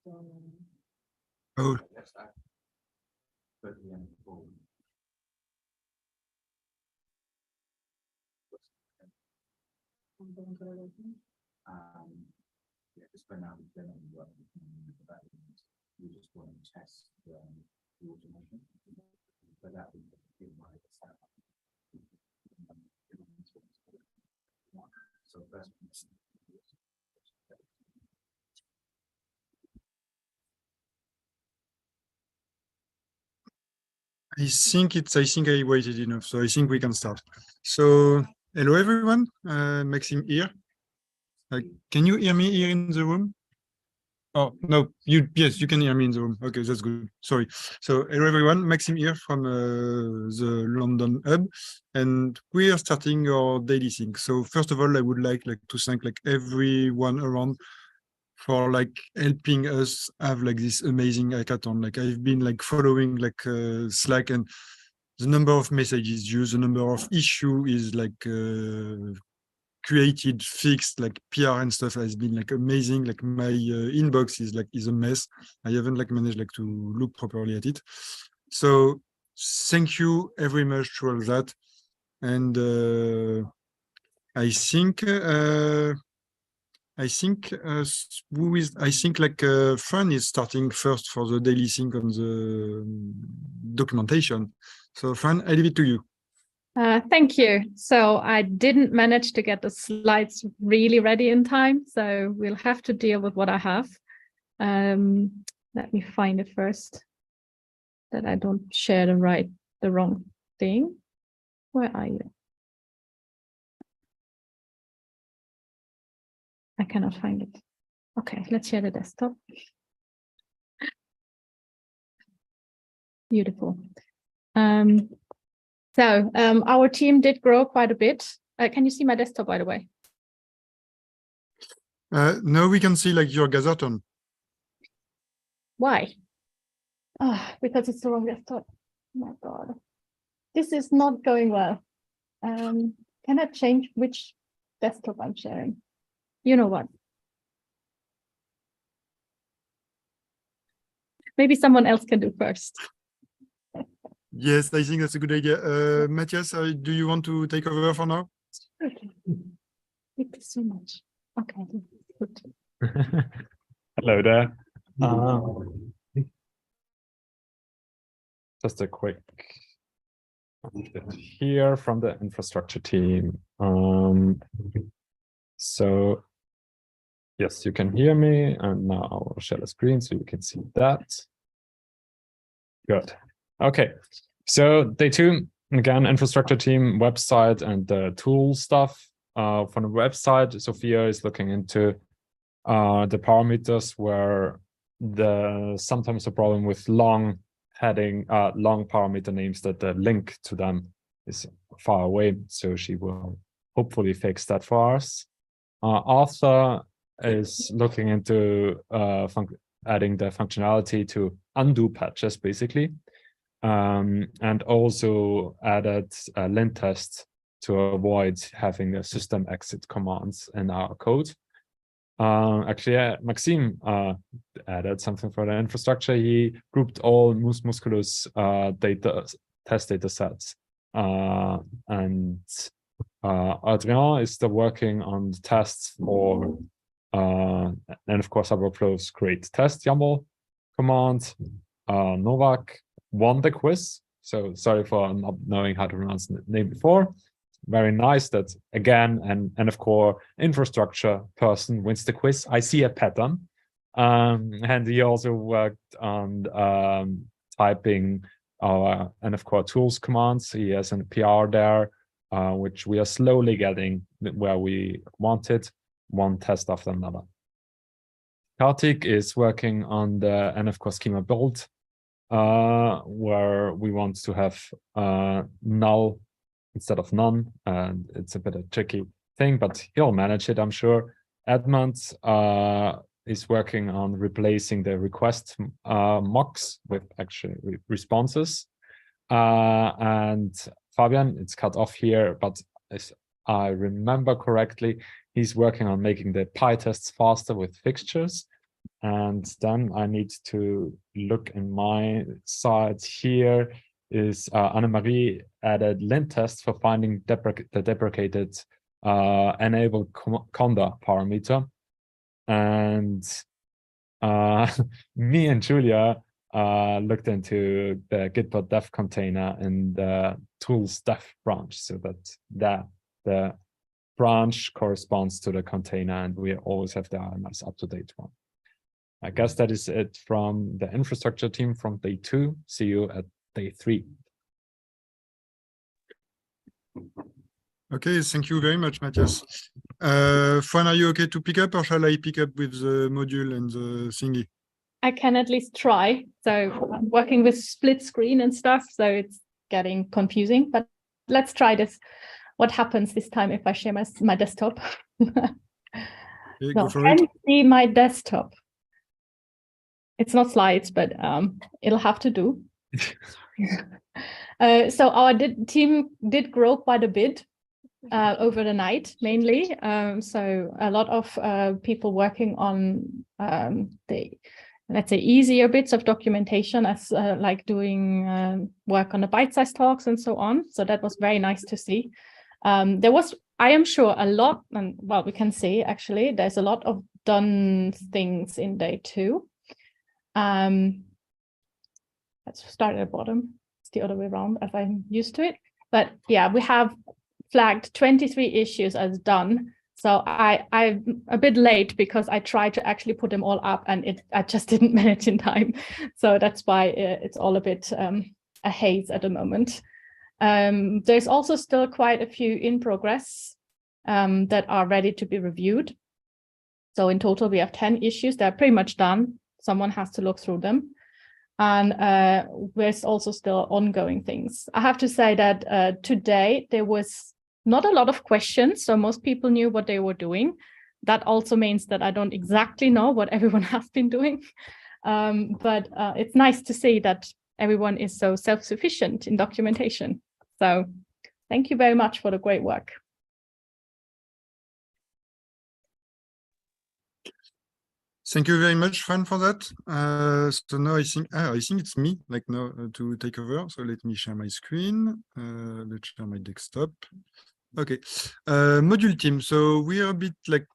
Oh, Yeah, just for now, we've done any work with that. We just want to test the automation, but that would be my so first. I think I waited enough, so I think we can start. So, hello everyone, Maxime here. Can you hear me here in the room? Oh, no, yes, you can hear me in the room. Okay, that's good. Sorry. So, hello everyone, Maxime here from the London hub, and we are starting our daily sync. So, first of all, I would like to thank everyone around for helping us have this amazing hackathon. I've been following Slack, and the number of messages used, the number of issue is created, fixed, PR and stuff has been amazing. My inbox is a mess. I haven't managed to look properly at it. So thank you very much for all that. And I think Fran is starting first for the daily sync on the documentation. So Fran, I leave it to you. Thank you. So I didn't manage to get the slides really ready in time, so we'll have to deal with what I have. Let me find it first, that I don't share the wrong thing. Where are you? I cannot find it. Okay, let's share the desktop. Beautiful. So our team did grow quite a bit. Can you see my desktop, by the way? No, we can see your Gazaton. Why? Oh, because it's the wrong desktop. Oh my God. This is not going well. Can I change which desktop I'm sharing? You know what? Maybe someone else can do first. Yes, I think that's a good idea. Matthias, do you want to take over for now? Okay. Thank you so much. Okay. Good. Hello there. Just a quick bit here from the infrastructure team. So yes, you can hear me, and now I'll share the screen so you can see that. Good. Okay. So day 2, again, infrastructure team, website, and the tool stuff. From the website, Sophia is looking into the parameters where sometimes a problem with long parameter names that the link to them is far away. So she will hopefully fix that for us. Arthur is looking into adding the functionality to undo patches, basically. And also added a lint test to avoid having a system exit commands in our code. Actually, Maxime added something for the infrastructure. He grouped all mus musculus test data sets. And Adrien is still working on the tests for, and of course, Overflow's create test YAML command. Novak won the quiz, so sorry for not knowing how to pronounce the name before. Very nice that again and of course infrastructure person wins the quiz. I see a pattern. And he also worked on typing our and of course tools commands. He has a PR there, which we are slowly getting where we wanted, one test after another. Kartik is working on the and of course schema build, where we want to have null instead of none, and it's a bit of a tricky thing, but he'll manage it, I'm sure. Edmund is working on replacing the request mocks with actually responses. And Fabian, it's cut off here, but if I remember correctly, he's working on making the PyTests faster with fixtures. And then I need to look in my side. Here is Anne-Marie added lint tests for finding the deprecated enable conda parameter. And me and Julia looked into the Gitbot dev container in the tools dev branch, so that the branch corresponds to the container, and we always have the RMS up-to-date one. I guess that is it from the infrastructure team from day 2. See you at day 3. Okay, thank you very much, Matthias. Fran, are you okay to pick up, or shall I pick up with the module and the thingy? I can at least try. So I'm working with split screen and stuff, so it's getting confusing, but let's try this. What happens this time if I share my desktop? Okay, No, go for can it. you see my desktop? It's not slides, but it'll have to do. So our team did grow quite a bit over the night, mainly. So a lot of people working on the, let's say, easier bits of documentation, as like doing work on the bite-sized talks and so on. So that was very nice to see. There was, I am sure, a lot, and well, we can see actually there's a lot of done things in day 2. Let's start at the bottom. It's the other way around as I'm used to it. But yeah, we have flagged 23 issues as done. So I'm a bit late because I tried to actually put them all up, and I just didn't manage in time. So that's why it's all a bit a haze at the moment. There's also still quite a few in progress that are ready to be reviewed. So in total, we have 10 issues that are pretty much done. Someone has to look through them. And there's also still ongoing things. I have to say that today there was not a lot of questions, so most people knew what they were doing. That also means that I don't exactly know what everyone has been doing. But it's nice to see that everyone is so self-sufficient in documentation. So thank you very much for the great work. Thank you very much, Fran, for that. So now I think it's me, like now, to take over. So let me share my screen. Let's share my desktop. Okay, module team. So we are a bit like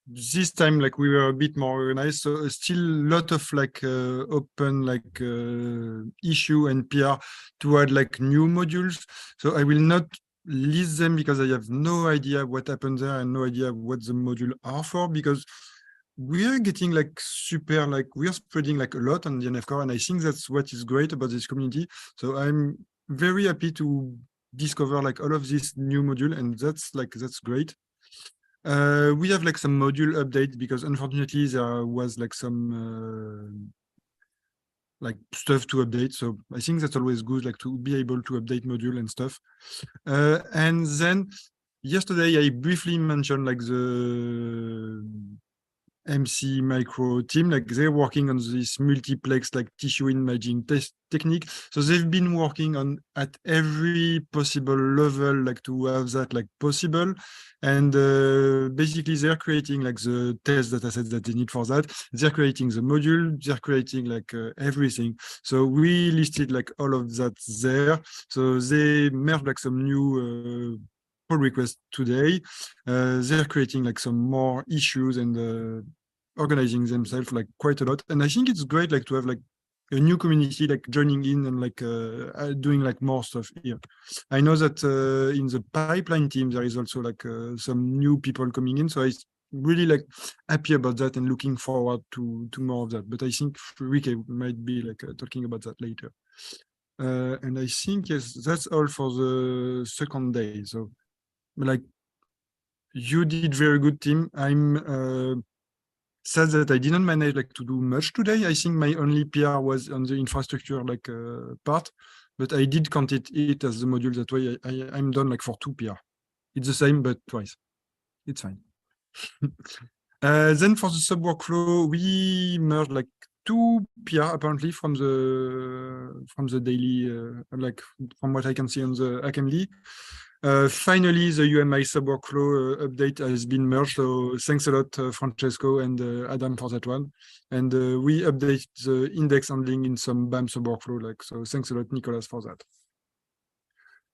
this time, like we were a bit more organized. So still a lot of like open like issue and PR to add like new modules. So I will not list them because I have no idea what happened there and no idea what the module are for, because we are getting like super, like we are spreading like a lot on the NF Core, and I think that's what is great about this community. So I'm very happy to discover like all of this new module, and that's great. We have like some module update because unfortunately there was like some like stuff to update. So I think that's always good, like to be able to update module and stuff. And then yesterday I briefly mentioned like the MC micro team, like they're working on this multiplex like tissue imaging test technique. So they've been working on at every possible level, like to have that like possible. And basically they're creating like the test dataset that they need for that. They're creating the module, they're creating like everything. So we listed like all of that there. So they merged like some new pull request today. They're creating like some more issues and organizing themselves like quite a lot. And I think it's great like to have like a new community like joining in and like doing like more stuff here. I know that in the pipeline team there is also like some new people coming in, so I really like happy about that and looking forward to more of that. But I think Rike might be like talking about that later. And I think yes, that's all for the second day. So like you did very good, team. I'm sad that I didn't manage like to do much today. I think my only PR was on the infrastructure like part, but I did count it as the module. That way I'm done like for 2 PR. It's the same but twice. It's fine. Then for the sub workflow, we merged like 2 PR apparently from the daily like from what I can see on the HackMD. Finally, the UMI sub-workflow update has been merged. So thanks a lot, Francesco and Adam for that one. And we update the index handling in some BAM sub-workflow. So thanks a lot, Nicolas, for that.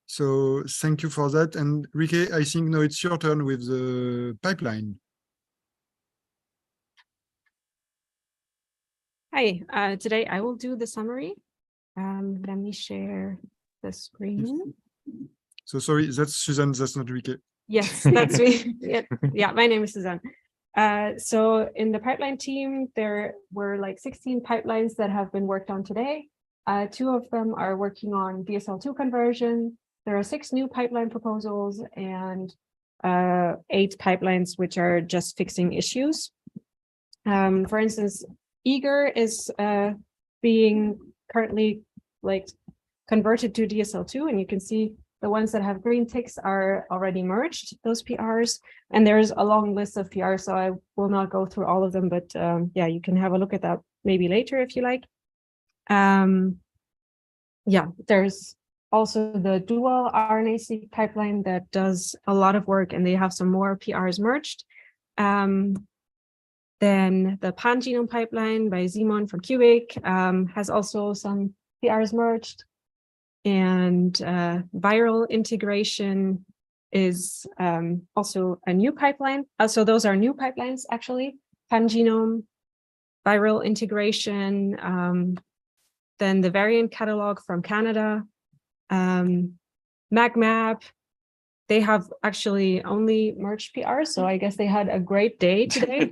So thank you for that. And Rike, I think now it's your turn with the pipeline. Hi, today I will do the summary. Let me share the screen. So sorry, that's Suzanne, that's not Rike. Yes, that's me. Yeah, my name is Suzanne. So in the pipeline team, there were like 16 pipelines that have been worked on today. 2 of them are working on DSL2 conversion. There are 6 new pipeline proposals and 8 pipelines which are just fixing issues. For instance, Eager is being currently like converted to DSL2, and you can see the ones that have green ticks are already merged, those PRs, and there's a long list of PRs, so I will not go through all of them, but yeah, you can have a look at that maybe later if you like. Yeah, there's also the dual RNA-seq pipeline that does a lot of work, and they have some more PRs merged. Then the pan-genome pipeline by Simon from Cubic has also some PRs merged. And viral integration is also a new pipeline. So those are new pipelines, actually. Pan-genome, viral integration, then the variant catalog from Canada, MagMap. They have actually only merged PRs, so I guess they had a great day today.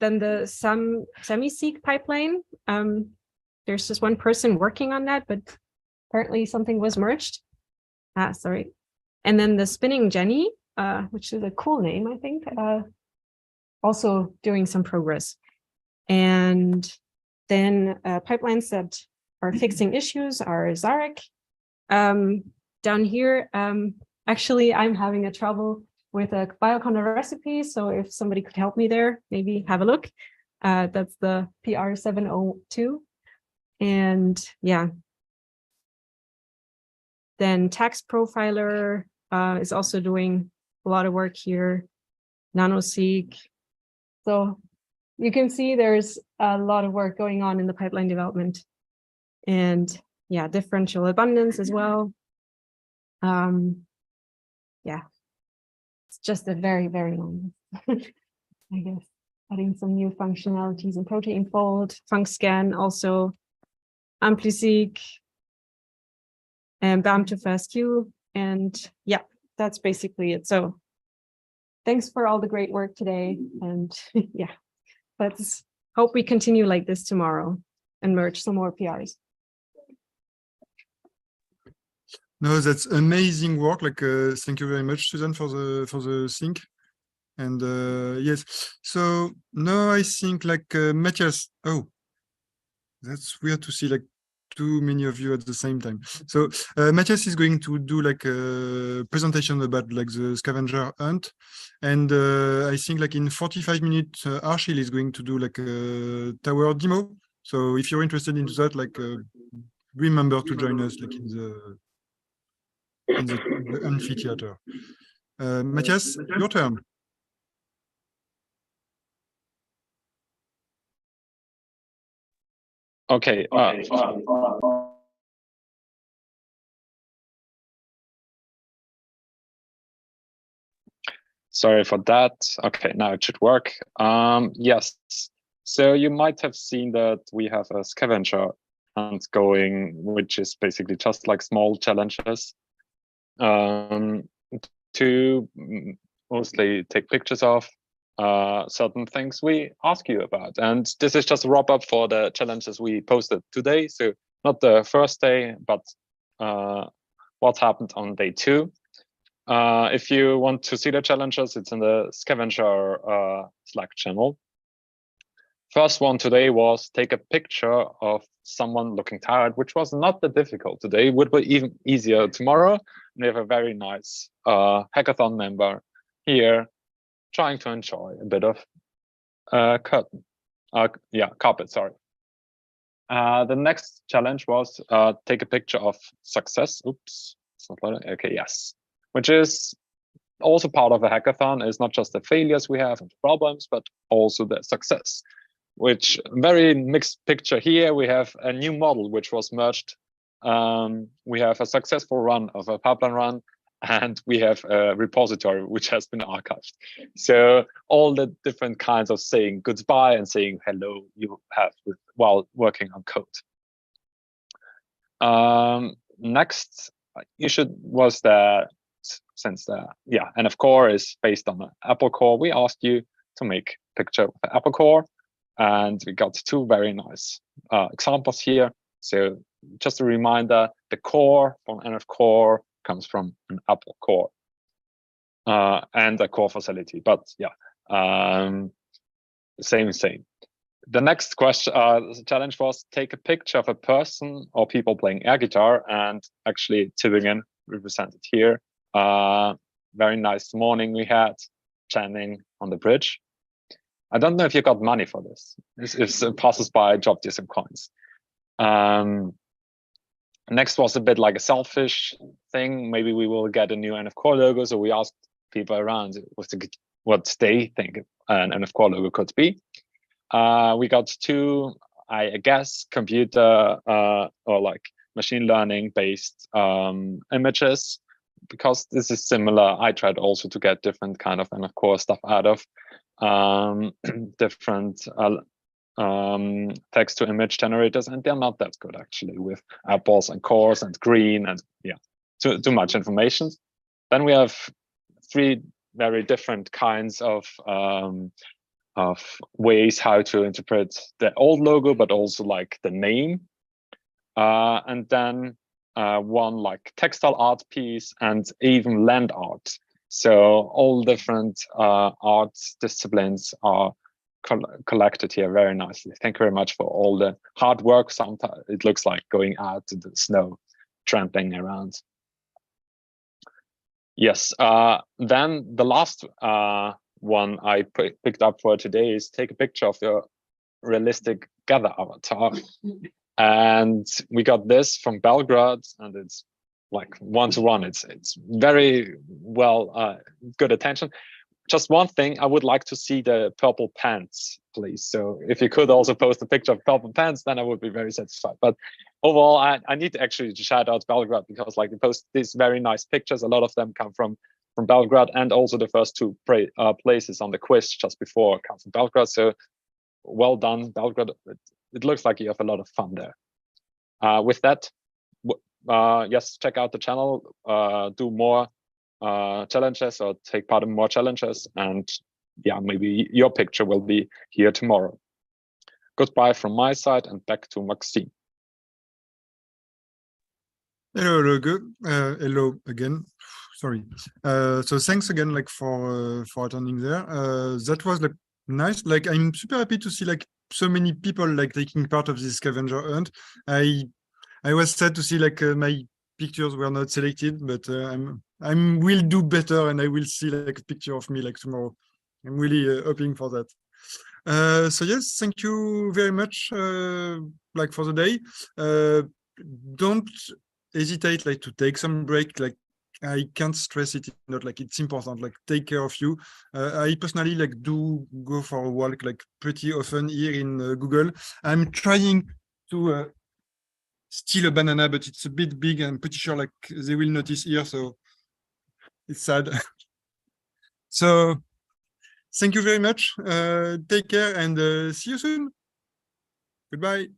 Then the semi-seq pipeline, there's just one person working on that, but apparently something was merged. Sorry. And then the spinning Jenny, which is a cool name, I think, also doing some progress. And then pipelines that are fixing issues are Zarek. Down here, actually, I'm having a trouble with a bioconda recipe. So if somebody could help me there, maybe have a look. That's the PR 702. And yeah. Then Tax Profiler is also doing a lot of work here. NanoSeq. So you can see there's a lot of work going on in the pipeline development. And yeah, differential abundance as well. Yeah, it's just a very, very long list, I guess. Adding some new functionalities in protein fold, FuncScan, also AmpliSeq, and BAM to FastQ. And yeah, that's basically it. So thanks for all the great work today. And yeah, let's hope we continue like this tomorrow and merge some more PRs. No, that's amazing work. Thank you very much, Susan, for the sync. And yes, so now I think Matthias. Oh, that's weird to see too many of you at the same time. So Matthias is going to do a presentation about the scavenger hunt, and I think in 45 minutes, Arshil is going to do a tower demo. So if you're interested in that, remember to join us in the amphitheater. Matthias, your turn. Okay. Sorry for that. Okay, now it should work. Yes. So you might have seen that we have a scavenger hunt going, which is basically just small challenges to mostly take pictures of certain things we ask you about. And this is just a wrap up for the challenges we posted today. So not the first day, but what happened on day 2. If you want to see the challenges, it's in the scavenger Slack channel. First one today was take a picture of someone looking tired, which was not that difficult today. Would be even easier tomorrow. We have a very nice hackathon member here trying to enjoy a bit of carpet, sorry. The next challenge was take a picture of success. Oops, it's not loading. Okay, yes. which is also part of a hackathon. Is not just the failures we have and the problems, but also the success, which very mixed picture here. We have a new model which was merged. We have a successful run of a pipeline run, and we have a repository which has been archived. So all the different kinds of saying goodbye and saying hello you have while working on code. Next issue was the, since the NF core is based on an Apple core, we asked you to make a picture of the Apple core, and we got two very nice examples here. So just a reminder, the core from NF core comes from an Apple core and a core facility, but same. The next question, challenge was take a picture of a person or people playing air guitar, and actually Tübingen represented here. Very nice morning we had, jamming on the bridge. I don't know if you got money for this. This passes by dropped you some coins. Next was a bit like a selfish thing. Maybe we will get a new NF Core logo. So we asked people around what they think an NF Core logo could be. We got two, I guess, computer or like machine learning based images, because this is similar. I tried also to get different kind of NF Core stuff out of different text to image generators, and they're not that good actually, with apples and cores and green and too much information. Then we have three very different kinds of ways how to interpret the old logo, but also like the name, and then one like textile art piece and even land art. So all different art disciplines are collected here very nicely. Thank you very much for all the hard work. Sometimes it looks like going out to the snow, tramping around. Yes, then the last one I picked up for today is take a picture of your realistic gather avatar. And we got this from Belgrade, and it's like one-to-one. It's very well, good attention. Just one thing, I would like to see the purple pants, please. So if you could also post a picture of purple pants, then I would be very satisfied. But overall, I need to actually shout out Belgrade, because like they post these very nice pictures. A lot of them come from Belgrade, and also the first two places on the quiz just before come from Belgrade. So well done, Belgrade. It looks like you have a lot of fun there. With that, yes, check out the channel, do more challenges or take part in more challenges, and maybe your picture will be here tomorrow. Goodbye from my side, and back to Maxime. Hello, hello again. Sorry. So thanks again, like for attending there. That was like nice. Like I'm super happy to see like so many people like taking part of this scavenger hunt. I was sad to see like my pictures were not selected, but I will do better, and I will see like a picture of me like tomorrow. I'm really hoping for that. So yes, thank you very much like for the day. Don't hesitate like to take some break. Like I can't stress it enough, like it's important, like take care of you. I personally like do go for a walk like pretty often here in Google. I'm trying to steal a banana, but it's a bit big. I'm pretty sure like they will notice here, so it's sad. So thank you very much. Take care, and see you soon. Goodbye.